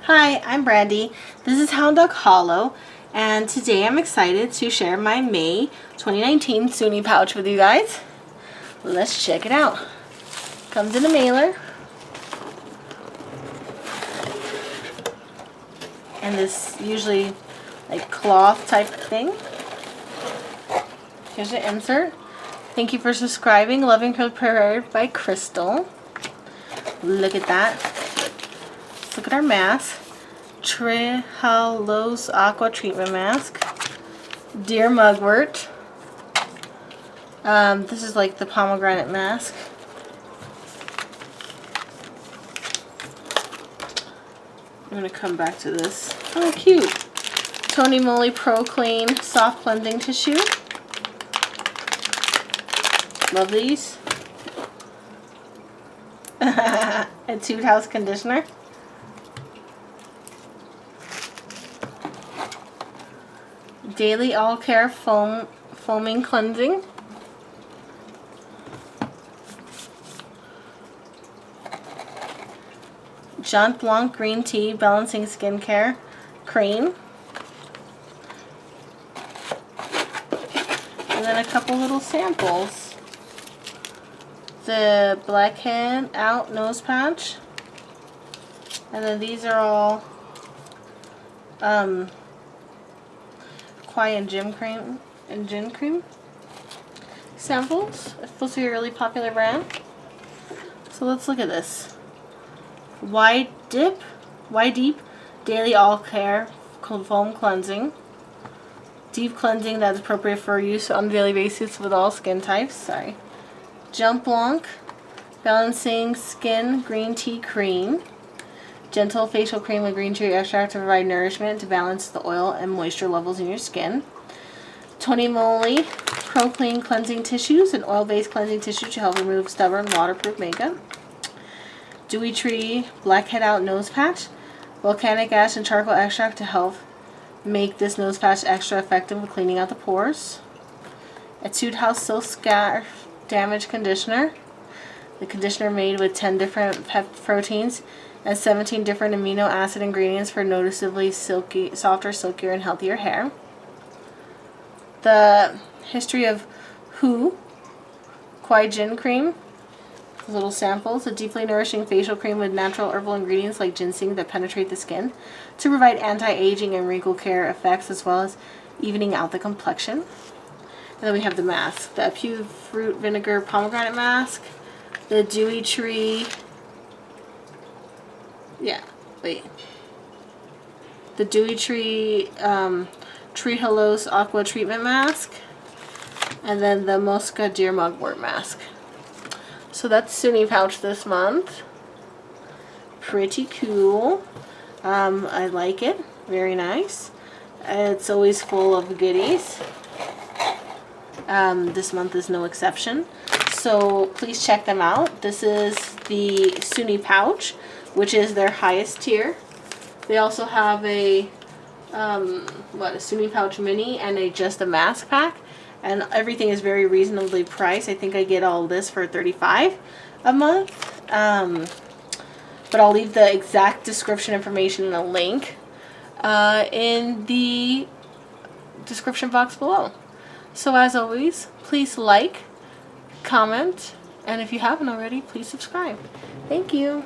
Hi, I'm Brandy. This is Hound Dog Hollow, and today I'm excited to share my May 2019 Sooni pouch with you guys. Let's check it out. Comes in a mailer. And this usually like cloth type thing. Here's the insert. Thank you for subscribing. Loving Prepared by Crystal. Look at that. Let's look at our mask. Trehalose Aqua Treatment Mask. Deer Mugwort. This is like the pomegranate mask. I'm going to come back to this. Oh, cute. Tony Moly Pro Clean Soft Cleansing Tissue. Love these. A Tooth House Conditioner. Daily All Care Foaming Cleansing. Jean Blanc Green Tea Balancing Skincare Cream. And then a couple little samples. The Blackhead Out Nose Patch. And then these are all Quai and Gin Cream samples. It's supposed to be a really popular brand. So let's look at this. Wide Deep Daily All Care Foam Cleansing. Deep cleansing that is appropriate for use on a daily basis with all skin types. Sorry. Jean Blanc Balancing Skin Green Tea Cream. Gentle facial cream with green tea extract to provide nourishment to balance the oil and moisture levels in your skin. Tony Moly Pro Clean Cleansing Tissues, an oil-based cleansing tissue to help remove stubborn waterproof makeup. Dewy Tree Blackhead Out Nose Patch, volcanic ash and charcoal extract to help make this nose patch extra effective with cleaning out the pores. A Tooth House Silk Scarf Damage Conditioner. The conditioner made with 10 different pep proteins and 17 different amino acid ingredients for noticeably softer, silkier, and healthier hair. The History of Who Quai Gin Cream. Little samples. A deeply nourishing facial cream with natural herbal ingredients like ginseng that penetrate the skin to provide anti-aging and wrinkle care effects as well as evening out the complexion. And then we have the mask. The Pew Fruit Vinegar Pomegranate Mask. The Dewy Tree the Dewy Tree Trehalose Aqua Treatment Mask, and then the Mosca Deer Mugwort Mask. So that's Sooni pouch this month. Pretty cool. I like it. Very nice. It's always full of goodies. This month is no exception. So please check them out. This is the Sooni pouch, which is their highest tier. They also have a Sooni pouch mini and just a mask pack, and everything is very reasonably priced. I think I get all this for $35 a month. But I'll leave the exact description information and a link in the description box below. So as always, please like, comment, and if you haven't already, please subscribe. Thank you.